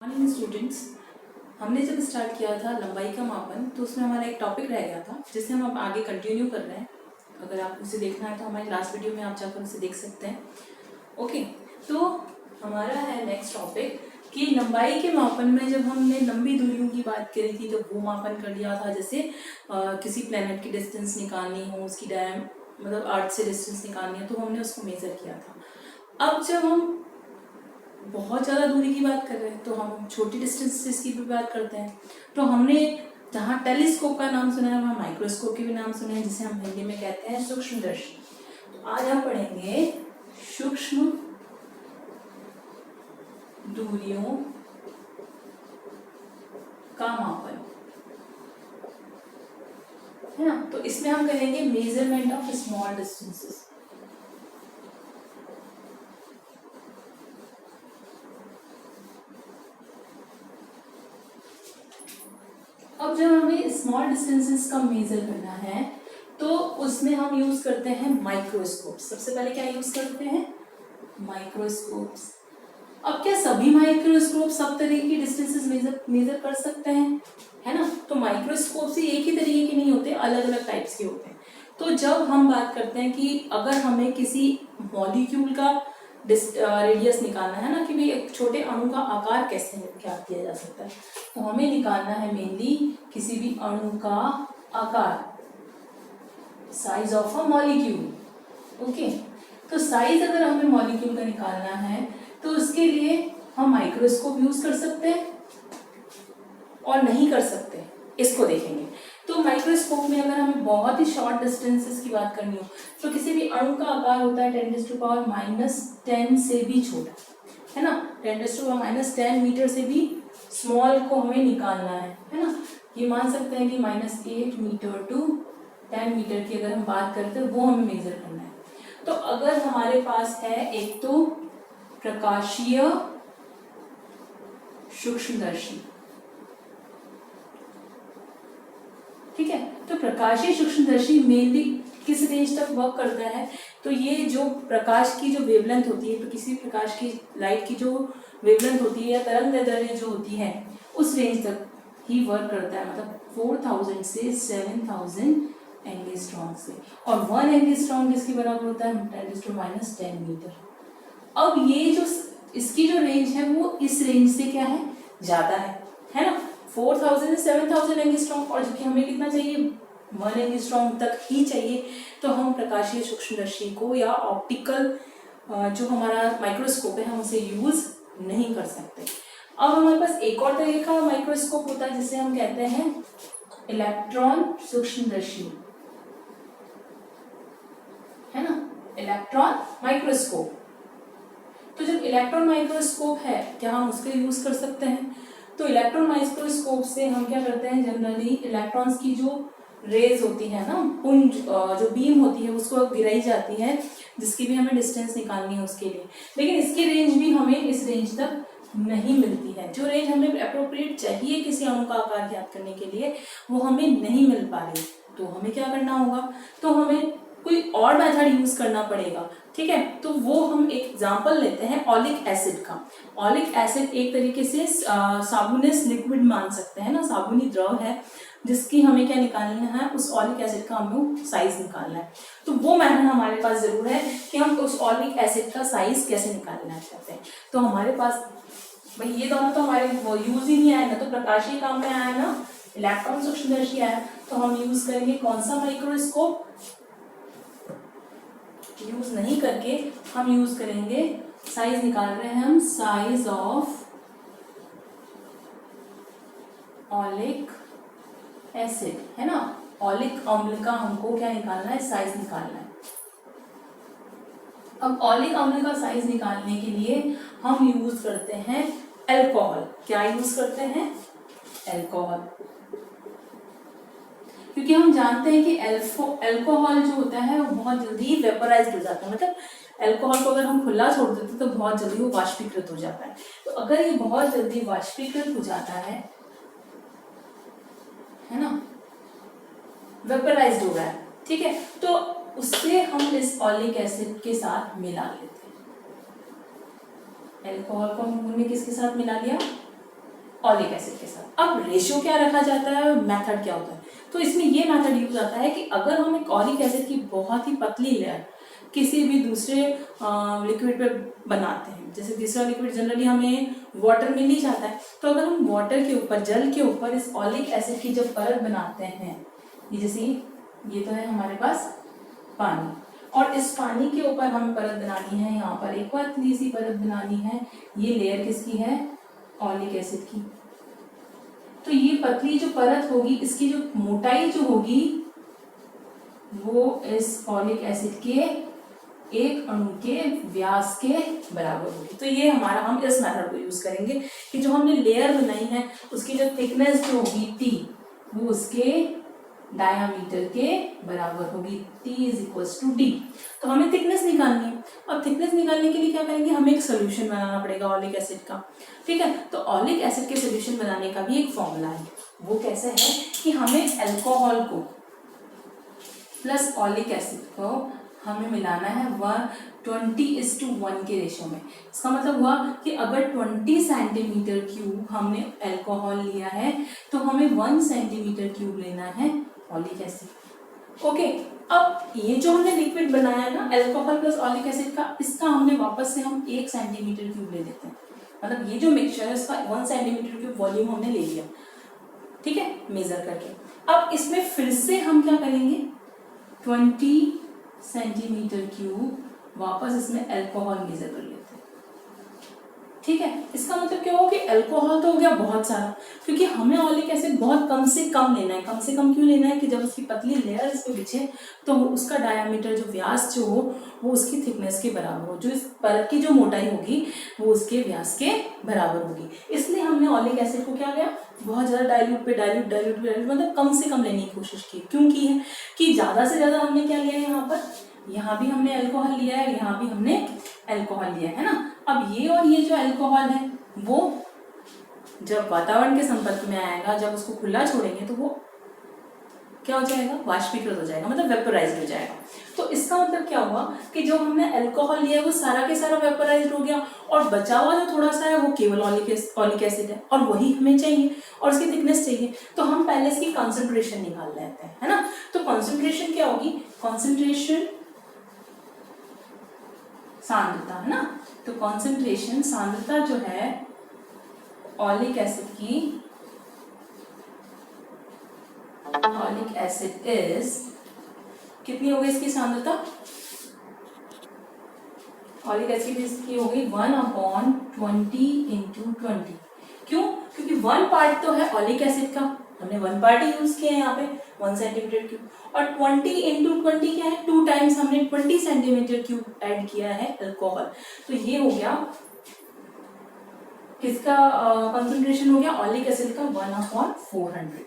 Morning students, हमने जब start किया था लंबाई का मापन तो उसमें हमारा एक टॉपिक रह गया था जिसे हम अब आगे कंटिन्यू कर रहे हैं। अगर आप उसे देखना है तो हमारी लास्ट वीडियो में आप जाकर उसे देख सकते हैं। ओके, तो हमारा है नेक्स्ट टॉपिक कि लंबाई के मापन में जब हमने लंबी दूरियों की बात करी थी तो वो मापन कर लिया था। जैसे किसी प्लेनेट की डिस्टेंस निकालनी हो, उसकी मतलब अर्थ से डिस्टेंस निकालनी है तो हमने उसको मेजर किया था। अब जब हम बहुत ज़्यादा दूरी की बात कर रहे हैं तो हम छोटी डिस्टेंसेस की भी बात करते हैं। तो हमने जहाँ टेलीस्कोप का नाम सुना है वहाँ माइक्रोस्कोप के भी नाम सुने हैं, जिसे हम हिंदी में कहते हैं सूक्ष्मदर्शी। तो आज हम पढ़ेंगे सूक्ष्म दूरियों का मापन, है ना। तो इसमें हम करेंगे मेजरमेंट ऑफ स्मॉल डिस्टेंसेस। अब जब हमें स्मॉल डिस्टेंसेस का मेजर करना है तो उसमें हम यूज करते हैं माइक्रोस्कोप। सबसे पहले क्या यूज करते हैं? माइक्रोस्कोप्स। अब क्या सभी माइक्रोस्कोप सब तरह की डिस्टेंसेस मेजर कर सकते हैं, है ना। तो माइक्रोस्कोप से एक ही तरीके के नहीं होते, अलग अलग टाइप्स के होते हैं। तो जब हम बात करते हैं कि अगर हमें किसी मॉलिक्यूल का रेडियस निकालना है ना, कि भाई एक छोटे अणु का आकार कैसे ज्ञात किया जा सकता है, तो हमें निकालना है मेनली किसी भी अणु का आकार, size of a molecule. Okay, तो साइज अगर हमें मॉलिक्यूल का निकालना है तो उसके लिए हम माइक्रोस्कोप यूज कर सकते हैं और नहीं कर सकते, इसको देखेंगे। तो माइक्रोस्कोप में अगर हमें बहुत ही शॉर्ट डिस्टेंसेस की बात करनी हो तो किसी भी अणु का आकार होता है 10⁻⁻10 से भी छोटा, है ना। 10⁻⁻10 मीटर से भी स्मॉल को हमें निकालना है ना। ये मान सकते हैं कि -8 मीटर टू 10 मीटर की अगर हम बात करते हैं वो हमें मेजर करना है। तो अगर हमारे पास है एक तो प्रकाशीय सूक्ष्मदर्शी, ठीक है। तो प्रकाशीय सूक्ष्मदर्शी मेनली किस रेंज तक वर्क करता है? तो ये जो प्रकाश की जो वेवलेंथ होती है, तो किसी प्रकाश की लाइट की जो वेवलेंथ होती है या तरंगदैर्ध्य जो होती है उस रेंज तक ही वर्क करता है, मतलब 4000 से 7000 एंगस्ट्रॉम से। और 1 एंगस्ट्रॉम किसके बराबर होता है? 10⁻10 मीटर। अब ये जो इसकी जो रेंज है वो इस रेंज से क्या है, ज्यादा है ना। 4000 से 7000 एंगस्ट्रॉम, और जबकि हमें कितना चाहिए? 1 एंगस्ट्रॉम तक ही चाहिए। तो हम प्रकाशीय सूक्ष्मदर्शी को या ऑप्टिकल जो हमारा माइक्रोस्कोप है हम उसे यूज नहीं कर सकते। अब हमारे पास एक और तरह का माइक्रोस्कोप होता है जिसे हम कहते हैं इलेक्ट्रॉन सूक्ष्मदर्शी, है ना, इलेक्ट्रॉन माइक्रोस्कोप। तो जब इलेक्ट्रॉन माइक्रोस्कोप है क्या हम उसका यूज कर सकते हैं? तो इलेक्ट्रॉन माइक्रोस्कोप से हम क्या करते हैं, जनरली इलेक्ट्रॉन्स की जो रेज होती है ना, पुंज जो बीम होती है उसको गिराई जाती है, जिसकी भी हमें डिस्टेंस निकालनी है उसके लिए। लेकिन इसकी रेंज भी हमें इस रेंज तक नहीं मिलती है। जो रेंज हमें अप्रोप्रिएट चाहिए किसी अणु का आकार ज्ञात करने के लिए वो हमें नहीं मिल पा रही। तो हमें क्या करना होगा? तो हमें कोई और मेथड यूज करना पड़ेगा, ठीक है। तो वो हम एक एग्जांपल लेते हैं ऑलिक एसिड का। ऑलिक एसिड एक तरीके से साबुनस लिक्विड मान सकते हैं ना, साबुनी द्रव है जिसकी हमें क्या निकालना है, उस ऑलिक एसिड का हमें साइज निकालना है। तो वो मेथड हमारे पास जरूर है कि हम उस ऑलिक एसिड का साइज कैसे निकालना चाहते हैं। तो हमारे पास भाई ये दोनों तो हमारे यूज ही नहीं आया ना, तो प्रकाशीय काम में आया ना, इलेक्ट्रॉन सूक्ष्मदर्शी आया। तो हम यूज करेंगे कौन सा माइक्रोस्कोप? यूज नहीं करके हम यूज करेंगे, साइज निकाल रहे हैं हम, साइज ऑफ ऑलिक एसिड, है ना। ऑलिक अम्ल का हमको क्या निकालना है? साइज निकालना है। अब ऑलिक अम्ल का साइज निकालने के लिए हम यूज करते हैं अल्कोहल। क्या यूज करते हैं? अल्कोहल। क्योंकि हम जानते हैं कि अल्कोहल जो होता है वो बहुत जल्दी वेपराइज्ड हो जाता है, मतलब अल्कोहल को अगर हम खुला छोड़ देते तो बहुत जल्दी वो वाष्पीकृत हो जाता है। तो अगर ये बहुत जल्दी वाष्पीकृत हो जाता है ना, वेपराइज्ड हो रहा है, ठीक है, तो उससे हम इस ऑलिक एसिड के साथ मिला लेते हैं। अल्कोहल को हमने किसके साथ मिला लिया? ऑलिक एसिड के साथ। अब रेशियो क्या रखा जाता है, मेथड क्या होता है, तो इसमें ये मेथड यूज आता है कि अगर हम एक ऑलिक एसिड की बहुत ही पतली लेयर किसी भी दूसरे लिक्विड पे बनाते हैं, जैसे दूसरा लिक्विड जनरली हमें वाटर में ही जाता है, तो अगर हम वाटर के ऊपर, जल के ऊपर इस ऑलिक एसिड की जब परत बनाते हैं, ये जैसे ये तो है हमारे पास पानी, और इस पानी के ऊपर हमें परत बनानी है, यहाँ पर एक पतली सी परत बनानी है, ये लेयर किसकी है, ऑलिक एसिड की। तो ये पतली जो परत होगी, इसकी जो मोटाई जो होगी वो इस ऑलिक एसिड के एक अणु के व्यास के बराबर होगी। तो ये हमारा, हम इस मेथड को यूज करेंगे कि जो हमने लेयर बनाई है उसकी जो थिकनेस जो होगी टी, वो उसके डायामीटर के बराबर होगी, T = D। तो हमें थिकनेस निकालनी है। अब थिकनेस निकालने के लिए क्या करेंगे, हमें एक सोल्यूशन बनाना पड़ेगा ऑलिक एसिड का, ठीक है। तो ऑलिक एसिड के सोल्यूशन बनाने का भी एक फॉर्मूला है, वो कैसे है कि हमें अल्कोहल को प्लस ऑलिक एसिड को हमें मिलाना है 20:1 के रेशियो में। इसका मतलब हुआ कि अगर 20 सेंटीमीटर क्यूब हमने अल्कोहल लिया है तो हमें 1 सेंटीमीटर क्यूब लेना है ऑलिक एसिड। ओके, अब ये जो हमने लिक्विड बनाया है ना अल्कोहल प्लस ऑलिक एसिड का, इसका हमने वापस से हम 1 सेंटीमीटर क्यूब ले लेते हैं, मतलब ये जो मिक्सचर है उसका 1 सेंटीमीटर क्यूब वॉल्यूम हमने ले लिया, ठीक है, मेजर करके। अब इसमें फिर से हम क्या करेंगे, 20 सेंटीमीटर क्यूब वापस इसमें अल्कोहल मेजर कर लेते हैं, ठीक है। इसका मतलब क्या होगा कि अल्कोहल तो हो गया बहुत सारा, क्योंकि हमें ऑलिक एसिड बहुत कम से कम लेना है। कम से कम क्यों लेना है कि जब उसकी पतली लेयर इस पे बिछे तो उसका डायामीटर जो व्यास जो हो वो उसकी थिकनेस के बराबर हो, जो इस परत की जो मोटाई होगी वो उसके व्यास के बराबर होगी। इसलिए हमने ऑलिक एसिड को क्या किया, बहुत ज़्यादा डाइल्यूट मतलब कम से कम लेने की कोशिश की। क्यों की है कि ज़्यादा से ज़्यादा हमने क्या लिया है, यहाँ पर, यहाँ भी हमने अल्कोहल लिया है, यहाँ भी हमने अल्कोहल लिया है ना। अब ये और ये जो अल्कोहल है वो जब वातावरण के संपर्क में आएगा, जब उसको खुला छोड़ेंगे तो वो क्या हो जाएगा, वाष्पीकृत हो जाएगा, मतलब वेपोराइज्ड हो जाएगा। तो इसका मतलब क्या हुआ कि जो हमने अल्कोहल लिया है वो सारा के सारा वेपोराइज्ड हो गया, और बचा हुआ जो थोड़ा सा है वो केवल ऑलिक एसिड है, और वही हमें चाहिए और उसकी थिकनेस चाहिए। तो हम पहले इसकी कॉन्सेंट्रेशन निकाल लेते हैं, है ना। तो कॉन्सेंट्रेशन क्या होगी, कॉन्सेंट्रेशन सांद्रता, है ना। तो कॉन्सेंट्रेशन सांद्रता जो है ऑलिक एसिड की, ऑलिक एसिड इज, कितनी हो गई इसकी सांद्रता, ऑलिक एसिड की हो गई 1/20 × 20। क्यों, क्योंकि 1 पार्ट तो है ऑलिक एसिड का, हमने 1 पार्ट ही यूज किया है यहाँ पे 1 सेंटीमीटर क्यूब, और 20 × 20 क्या है, 2 टाइम्स हमने 20 सेंटीमीटर क्यूब ऐड किया है अल्कोहल। तो ये हो गया किसका कंसंट्रेशन हो गया, ऑलिक एसिड का 1/400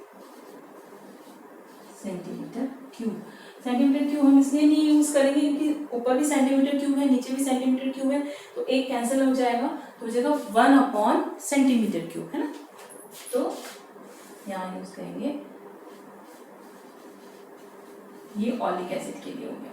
सेंटीमीटर क्यूब। सेंटीमीटर क्यूब हम इसलिए नहीं यूज करेंगे क्योंकि ऊपर भी सेंटीमीटर क्यूब है, नीचे भी सेंटीमीटर क्यूब है, तो एक कैंसिल हो जाएगा, तो हो जाएगा 1 सेंटीमीटर क्यूब, है ना। तो यहाँ यूज करेंगे, ये ऑलिक एसिड के लिए हो गया।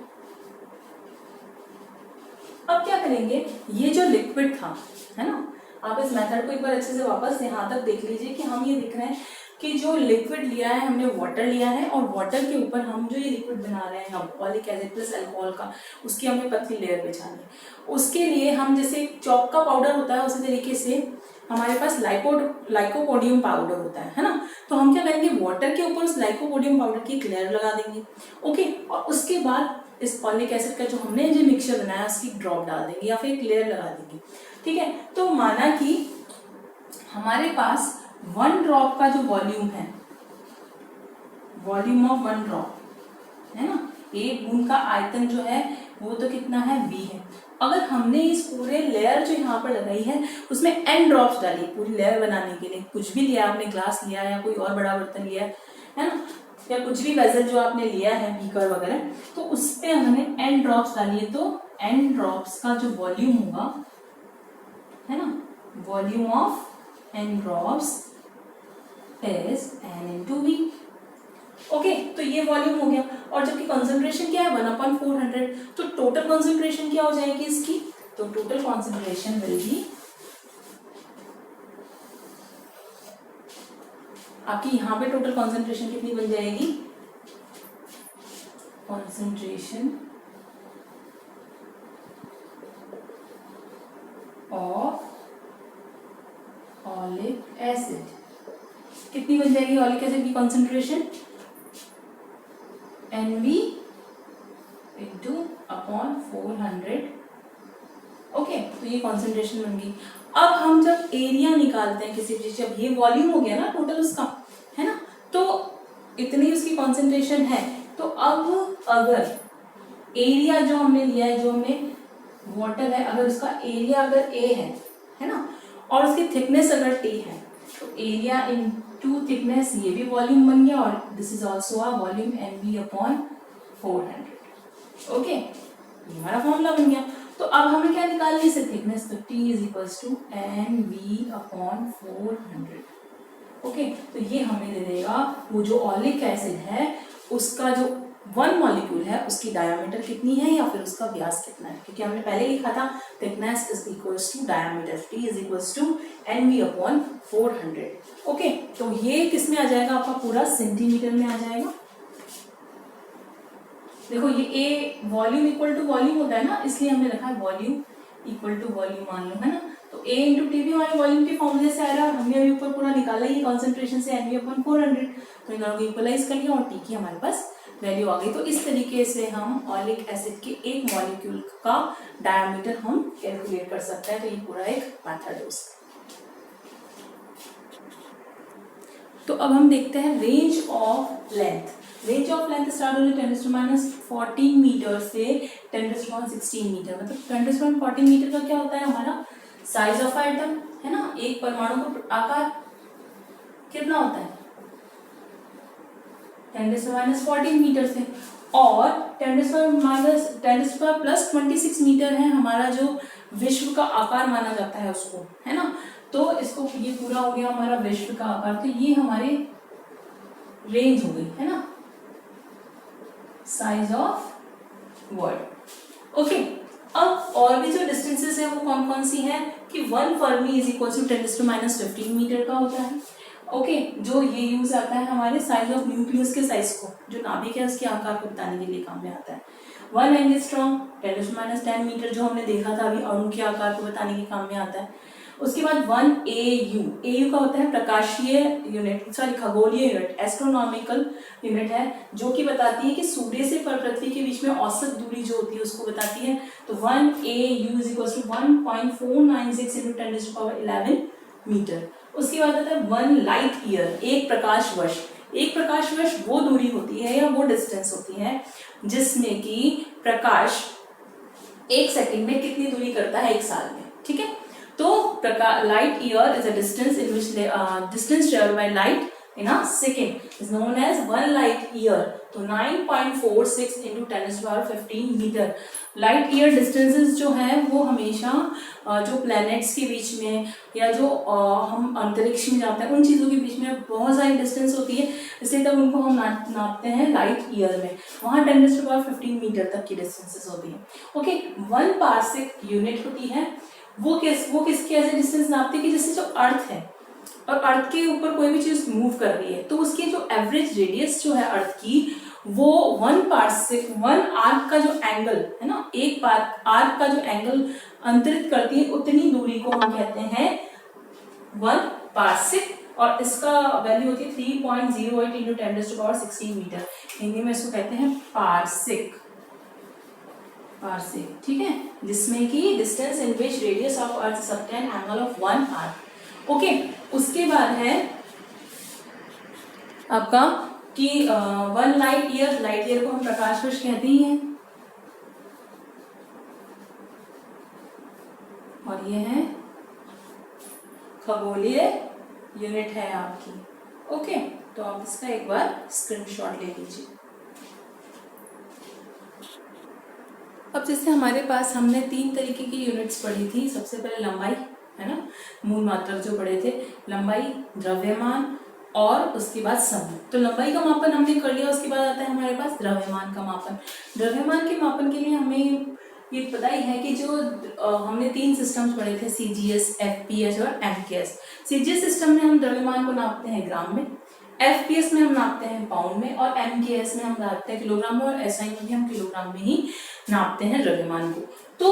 अब क्या करेंगे, ये जो लिक्विड था, है ना, आप इस मेथड को एक बार अच्छे से वापस यहाँ तक देख लीजिए कि हम ये देख रहे हैं कि जो लिक्विड लिया है हमने, वाटर लिया है, और वाटर के ऊपर हम जो ये लिक्विड बना रहे हैं हम ऑलिक एसिड प्लस अल्कोहल का, उसकी हमें पतली लेयर बिछानी है। उसके लिए हम जैसे चॉक का पाउडर होता है उसी तरीके से हमारे पास लाइकोपोडियम पाउडर होता है ना। तो हम क्या करेंगे, वाटर के ऊपर उस लाइकोपोडियम पाउडर की एक लेयर लगा देंगे, ओके, और उसके बाद इस ऑलिक एसिड का जो हमने जो मिक्सचर बनाया उसकी ड्रॉप डाल देंगे या फिर एक लेयर लगा देंगे, ठीक है। तो माना कि हमारे पास 1 ड्रॉप का जो वॉल्यूम है, वॉल्यूम ऑफ 1 ड्रॉप, है ना, एक बूंद का आयतन जो है वो तो कितना है, V है। अगर हमने इस पूरे लेयर जो यहाँ पर लगाई है उसमें n ड्रॉप्स डाली पूरी लेयर बनाने के लिए, कुछ भी लिया आपने, ग्लास लिया या कोई और बड़ा बर्तन लिया है ना, या कुछ भी वेसल जो आपने लिया है, बीकर वगैरह, तो उस पर हमने n ड्रॉप्स डाली है, तो n ड्रॉप्स का जो वॉल्यूम होगा, है ना, volume of n drops is n × V। Okay, तो ये वॉल्यूम हो गया, और जबकि कंसंट्रेशन क्या है 1/400, तो टोटल कंसंट्रेशन क्या हो जाएगी इसकी, तो टोटल कंसंट्रेशन विल बी आपकी यहाँ पे टोटल कॉन्सेंट्रेशन कितनी बन जाएगी, कॉन्सेंट्रेशन ऑफ ऑलिक एसिड कितनी बन जाएगी, ऑलिक एसिड की concentration NV into upon 400। Okay, तो ये कॉन्सेंट्रेशन बन गई। अब हम जब एरिया निकालते हैं किसी चीज, जब ये वॉल्यूम हो गया ना टोटल उसका, है ना, तो इतनी उसकी कॉन्सेंट्रेशन है। तो अब अगर एरिया जो हमने लिया है, जो हमने वाटर है, अगर उसका एरिया अगर A है ना, और उसकी थिकनेस अगर T है, तो एरिया इनटू थिकनेस, ये भी वॉल्यूम बन गया, और this is also a volume NV upon 400। Okay, ये हमारा फॉर्मूला बन गया। तो अब हमें क्या निकालनी है इसे, थिकनेस, तो T is equals to NV upon 400। Okay, तो ये हमें दे देगा वो जो ऑलिक एसिड है उसका जो 1 मॉलिक्यूल है उसकी डायमीटर कितनी है या फिर उसका व्यास कितना है, क्योंकि हमने पहले लिखा था thickness is equals to diameter, T is equals to NV upon 400। Okay, तो ये किस में आ जाएगा, आपका पूरा सेंटीमीटर में आ जाएगा। देखो ये A volume equal to volume होता है ना, इसलिए हमने रखा है वॉल्यूम इक्वल टू वॉल्यूम मान लो, है ना। तो A इंटू टी भी हमारे वॉल्यूम के फॉर्मूले से आ रहा है, और हमने अभी ऊपर पूरा निकाला ही कॉन्सेंट्रेशन से NV अपॉन 400, तो इन दोनों को इक्वलाइज कर लिया और T की हमारे पास वैल्यू आ गई। तो इस तरीके से हम ऑलिक एसिड के एक मॉलिक्यूल का डायमीटर हम कैलकुलेट कर सकते हैं। तो ये पूरा एक मेथड है उसका। तो अब हम देखते हैं range of length. Range of length start हो रही है 10⁻14 मीटर से 10⁻16 मीटर। मतलब 10⁻14 मीटर का क्या होता है, हमारा साइज ऑफ आइटम, है ना। एक परमाणु का आकार कितना होता है 10⁻14 मीटर से, और 10⁻+26 मीटर है हमारा जो विश्व का आकार माना जाता है उसको, है ना। तो इसको ये पूरा हो गया हमारा विश्व का आकार। तो ये हमारे रेंज हो गई, है ना, साइज ऑफ वर्ल्ड। ओके, अब और भी जो डिस्टेंसेस है वो कौन कौन सी है कि 1 fermi is equal to 10⁻15 metre का होता है। ओके, जो ये यूज आता है हमारे साइज ऑफ न्यूक्लियस के साइज को, जो नाभिक है उसके आकार को बताने के लिए काम में आता है। 1 एंगस्ट्रॉम 10⁻10 मीटर जो हमने देखा था अभी, अणु के आकार को बताने के काम में आता है। उसके बाद 1 AU का होता है प्रकाशीय यूनिट, सॉरी खगोलीय यूनिट, एस्ट्रोनॉमिकल यूनिट है, जो कि बताती है कि सूर्य से पृथ्वी के बीच में औसत दूरी जो होती है उसको बताती है। तो 1 AU is equal to 1.496 into 10⁻11 metre. उसके बाद आता है 1 लाइट ईयर, एक प्रकाश वर्ष। एक प्रकाश वर्ष वो दूरी होती है या वो डिस्टेंस होती है जिसमें कि प्रकाश 1 सेकंड में कितनी दूरी करता है 1 साल में, ठीक है। तो light year is a distance in which distance travel by light in a second is known as 1 light year. तो 9.46 into 10⁻15 metre. Light year distances जो है वो हमेशा जो प्लैनेट्स के बीच में या जो हम अंतरिक्ष में जाते हैं उन चीज़ों के बीच में बहुत सारी डिस्टेंस होती है, इसलिए तब उनको हम नापते हैं लाइट ईयर में। वहाँ 10⁻15 मीटर तक की डिस्टेंसेस होती है। ओके, 1 पार्सेक यूनिट होती है, वो किसके ऐसे डिस्टेंस नापते हैं कि जैसे जो अर्थ है और अर्थ के ऊपर कोई भी चीज मूव कर रही है तो उसकी जो एवरेज रेडियस जो है अर्थ की वो 1 पार्सेक, 1 आर्क का जो एंगल है ना, एक आर्क का जो एंगल अंतरित करती है उतनी दूरी को हम कहते हैं 1 पार्सेक, और इसका वैल्यू होती है 3.08 इंटू 10⁻16 मीटर। हिंदी में इसको कहते हैं पार्सेक, पार्सेक, ठीक है, जिसमें कि distance in which radius of earth subtend angle of 1 arc. Okay, उसके बाद है आपका कि 1 लाइट ईयर, लाइट ईयर को हम प्रकाश वर्ष कहते ही हैं, और ये है खगोलीय यूनिट है आपकी। ओके, तो आप इसका एक बार स्क्रीनशॉट ले लीजिए। अब जैसे हमारे पास हमने 3 तरीके की यूनिट्स पढ़ी थी। सबसे पहले लंबाई, है ना, मूल मात्रक जो पढ़े थे, लंबाई, द्रव्यमान और उसके बाद समय। तो लंबाई का मापन हमने कर लिया, उसके बाद आता है हमारे पास द्रव्यमान का मापन। द्रव्यमान के मापन के लिए हमें ये पता ही है कि जो हमने 3 सिस्टम्स पढ़े थे, CGS, FPH और MKS। CGS सिस्टम में हम द्रव्यमान को नापते हैं ग्राम में, FPS में हम नापते हैं पाउंड में, और MKS में हम नापते हैं किलोग्राम में, और SI में भी हम किलोग्राम में ही नापते हैं द्रव्यमान को। तो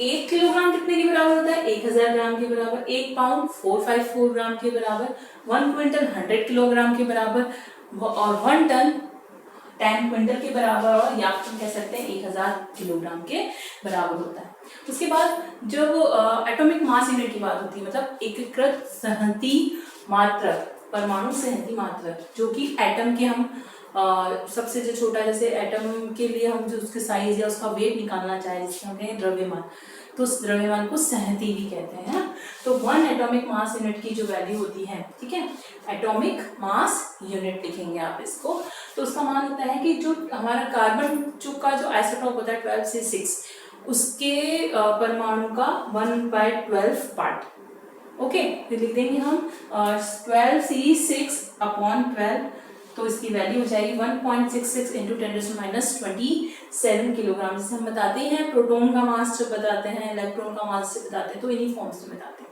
1 किलोग्राम कितने के बराबर होता है? 1000 ग्राम के बराबर। 1 पाउंड 454 ग्राम के बराबर। 1 क्विंटल 100 किलोग्राम के बराबर, और 1 टन 10 क्विंटल के बराबर, और या फिर कह सकते हैं 1000 किलोग्राम के बराबर होता है। उसके बाद जब एटॉमिक मास यूनिट की बात होती है, मतलब एकीकृत संहति मात्रक, परमाणु संहति मात्रक, जो कि एटम के हम सबसे जो छोटा, जैसे एटम के लिए हम जो उसके साइज या उसका वेट निकालना चाहे, जिसके हम कहें द्रव्यमान, तो उस द्रव्यमान को संहति भी कहते हैं। तो 1 एटॉमिक मास यूनिट की जो वैल्यू होती है, ठीक है, एटॉमिक मास यूनिट लिखेंगे आप इसको, तो उसका मान होता है कि जो हमारा कार्बन का जो आइसोटोप होता है 12 से 6, उसके परमाणु का 1/12 पार्ट। ओके, फिर लिख देंगे हम 12C6/12, तो इसकी वैल्यू हो जाएगी 1.66 इंटू 10⁻27 किलोग्राम। जिसे हम बताते हैं प्रोटॉन का मास जब बताते हैं, इलेक्ट्रॉन का मास जब बताते हैं, तो इन्हीं फॉर्म्स में बताते हैं।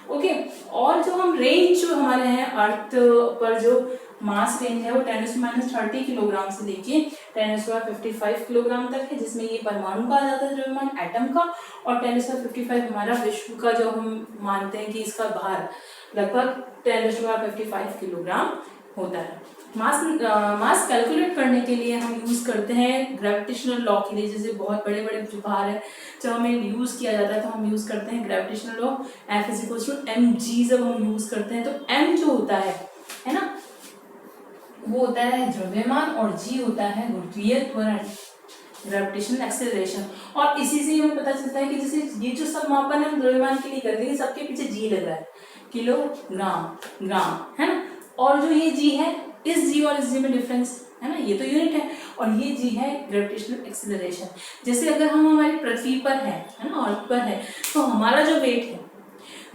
ओके, और जो हम रेंज जो हमारे हैं अर्थ पर, जो मास रेंज है वो 10⁻30 किलोग्राम से लेके 10⁻55 किलोग्राम तक है, जिसमें ये परमाणु का आ जाता है द्रव्यमान, एटम का, और 10⁻55 हमारा विश्व का जो हम मानते हैं कि इसका भार लगभग 10⁻55 किलोग्राम होता है। मास कैलकुलेट करने के लिए हम यूज करते हैं ग्रेविटेशनल लॉ के लिए, जैसे बहुत बड़े बड़े जो भार है जब हमें यूज किया जाता है तो हम यूज करते हैं ग्रेविटेशनल लॉ, F=mg। जब हम यूज करते हैं तो m जो होता है ना, वो होता है द्रव्यमान, और g होता है गुरुत्वीय त्वरण, ग्रेविटेशनल एक्सेलरेशन। और इसी से हमें पता चलता है कि जैसे ये जो सब मापन हम द्रव्यमान के लिए करते हैं, सबके पीछे g लग रहा है, किलोग्राम, ग्राम, है ना। और जो ये g है, इस g और इस g में डिफरेंस है ना, ये तो यूनिट है, और ये g है ग्रेविटेशनल एक्सेलरेशन। जैसे अगर हम हमारी पृथ्वी पर है ना, अर्थ पर है, तो हमारा जो वेट है,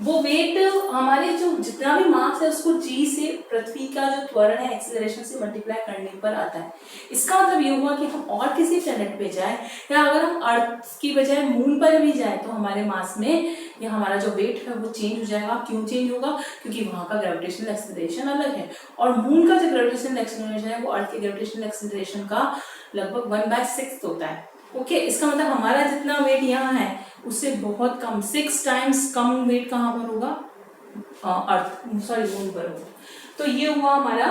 वो वेट हमारे जो जितना भी मास है उसको g से पृथ्वी का जो त्वरण है एक्सेलरेशन से मल्टीप्लाई करने पर आता है। इसका मतलब ये हुआ कि हम और किसी प्लेनेट पे जाए, या अगर हम अर्थ की बजाय मून पर भी जाए, तो हमारे मास में या हमारा जो वेट है वो चेंज हो जाएगा। क्यों चेंज होगा? क्योंकि वहां का ग्रेविटेशनल एक्सेलरेशन अलग है, और मून का जो ग्रेविटेशनल एक्सेलरेशन है वो अर्थ के ग्रेविटेशनल एक्सेलरेशन का लगभग 1/6 होता है। ओके, इसका मतलब हमारा जितना वेट यहाँ है उससे बहुत कम, 6 टाइम्स कम वेट कहाँ पर होगा? मून पर होगा। तो ये हुआ हमारा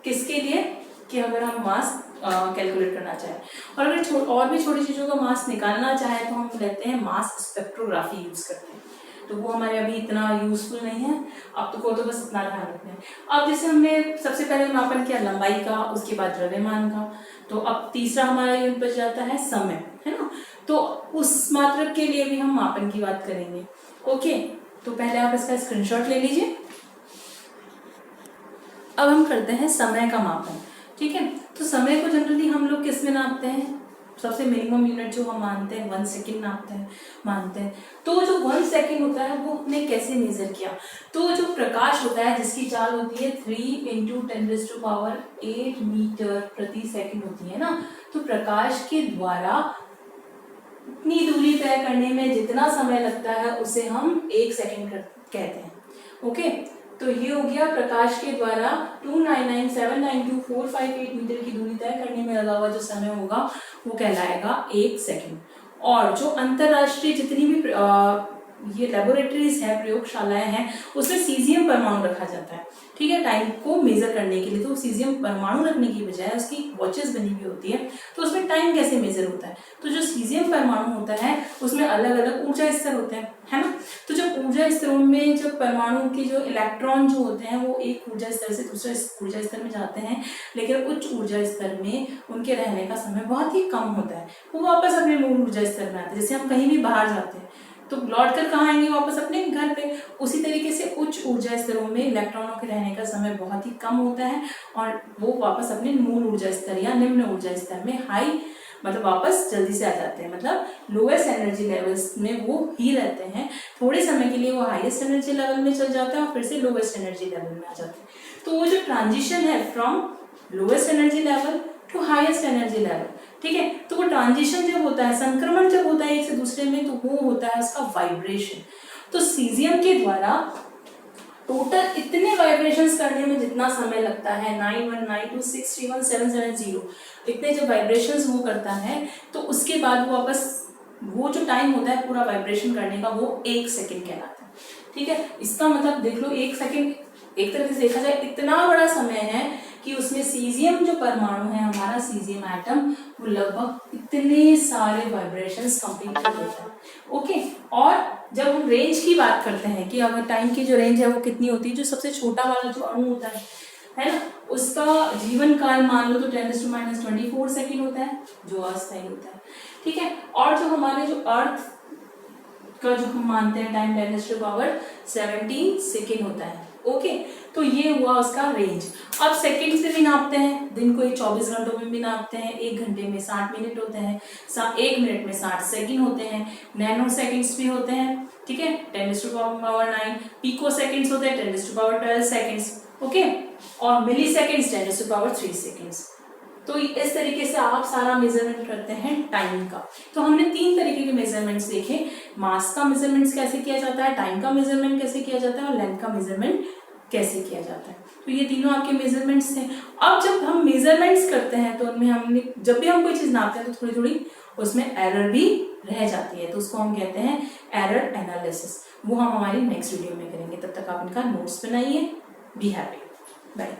किसके लिए, कि अगर हम मास कैलकुलेट करना चाहें, और अगर और भी छोटी चीजों का मास निकालना चाहे तो हम लेते हैं मास स्पेक्ट्रोग्राफी यूज करते हैं। तो वो हमारे अभी इतना यूजफुल नहीं है, अब तो बस इतना ध्यान रखना है। अब जैसे हमने सबसे पहले मापन किया लंबाई का, उसके बाद द्रव्यमान का, तो अब तीसरा हमारा यूनिट बच जाता है समय, है ना। तो उस मात्रक के लिए भी हम मापन की बात करेंगे। ओके, तो पहले आप इसका स्क्रीनशॉट ले लीजिए। अब हम करते हैं समय का मापन, ठीक है। तो समय को जनरली हम लोग किस में नापते हैं? सबसे मिनिमम यूनिट जो हम मानते हैं 1 सेकेंड मानते हैं। तो जो 1 सेकेंड होता है वो हमने कैसे मेजर किया? तो जो प्रकाश होता है जिसकी चाल होती है 3 × 10⁸ मीटर प्रति सेकंड होती है ना, तो प्रकाश के द्वारा इतनी दूरी तय करने में जितना समय लगता है उसे हम 1 सेकेंड कहते हैं। ओके, तो ये हो गया प्रकाश के द्वारा 299792458 मीटर की दूरी तय करने में लगा हुआ जो समय होगा वो कहलाएगा 1 सेकेंड। और जो अंतरराष्ट्रीय जितनी भी ये लेबोरेटरीज है, प्रयोगशालाएं हैं, उसमें सीजियम परमाणु रखा जाता है, ठीक है, टाइम को मेजर करने के लिए। तो सीजियम परमाणु रखने की बजाय उसकी वॉचेस बनी हुई होती है, तो उसमें टाइम कैसे मेजर होता है? तो जो सीजियम परमाणु होता है उसमें अलग अलग ऊर्जा स्तर होते हैं, है ना। तो जब ऊर्जा स्तरों में जब परमाणु के जो इलेक्ट्रॉन जो होते हैं वो एक ऊर्जा स्तर से दूसरे ऊर्जा स्तर में जाते हैं, लेकिन उच्च ऊर्जा स्तर में उनके रहने का समय बहुत ही कम होता है, वो वापस अपने मूल ऊर्जा स्तर में आते हैं। जैसे हम कहीं भी बाहर जाते हैं तो लौट कर कहाँ आएंगे? वापस अपने घर पे। उसी तरीके से उच्च ऊर्जा स्तरों में इलेक्ट्रॉनों के रहने का समय बहुत ही कम होता है, और वो वापस अपने मूल ऊर्जा स्तर या निम्न ऊर्जा स्तर में मतलब वापस जल्दी से आ जाते हैं, मतलब लोएस्ट एनर्जी लेवल्स में वो ही रहते हैं। थोड़े समय के लिए वो हाईएस्ट एनर्जी लेवल में चल जाते हैं और फिर से लोएस्ट एनर्जी लेवल में आ जाते हैं। तो वो जो ट्रांजिशन है from lowest energy level to highest energy level, ठीक है, तो वो ट्रांजिशन जब होता है, संक्रमण जब होता है एक से दूसरे में, तो वो होता है उसका वाइब्रेशन। तो सीजियम के द्वारा टोटल इतने वाइब्रेशंस करने में जितना समय लगता है 9192631770 इतने जब वाइब्रेशंस वो करता है तो उसके बाद वो वापस वो जो टाइम होता है पूरा वाइब्रेशन करने का वो 1 सेकेंड कहलाता है। ठीक है, इसका मतलब देख लो 1 सेकेंड एक तरह से देखा जाए इतना बड़ा समय है कि उसमें सीजियम जो परमाणु है हमारा सीजियम एटम वो लगभग इतने सारे वाइब्रेशंस कंप्लीट कर देता है। ओके, और जब हम रेंज की बात करते हैं कि अगर टाइम की जो रेंज है वो कितनी होती है, जो सबसे छोटा वाला जो अणु होता है ना, उसका जीवन काल मान लो तो 10⁻⁴ सेकेंड होता है जो अस्थायी होता है। ठीक है, और जो हमारे जो अर्थ का जो हम मानते हैं टाइम 10⁻17 सेकेंड होता है। ओके, तो ये हुआ उसका रेंज। अब सेकंड से भी नापते हैं, दिन को 24 घंटों में भी नापते हैं, 1 घंटे में 60 मिनट होते हैं, 1 मिनट में 60 सेकंड होते हैं, नैनो सेकंड्स भी होते हैं। ठीक है, 10⁻⁹ पिको सेकंड्स होते हैं 10⁻12 सेकंड्स। ओके, और मिली सेकंड्स 10⁻3 सेकंड्स। तो इस तरीके से आप सारा मेजरमेंट करते हैं टाइम का। तो हमने 3 तरीके के मेजरमेंट्स देखे, मास का मेजरमेंट कैसे किया जाता है, टाइम का मेजरमेंट कैसे किया जाता है और लेंथ का मेजरमेंट कैसे किया जाता है। तो ये तीनों आपके मेजरमेंट्स थे। अब जब हम मेजरमेंट्स करते हैं तो उनमें हमने जब भी हम कोई चीज नापते हैं तो थोड़ी थोड़ी उसमें एरर भी रह जाती है, तो उसको हम कहते हैं एरर एनालिसिस। वो हम हमारी नेक्स्ट वीडियो में करेंगे। तब तक आप इनका नोट्स बनाइए। Be happy, bye.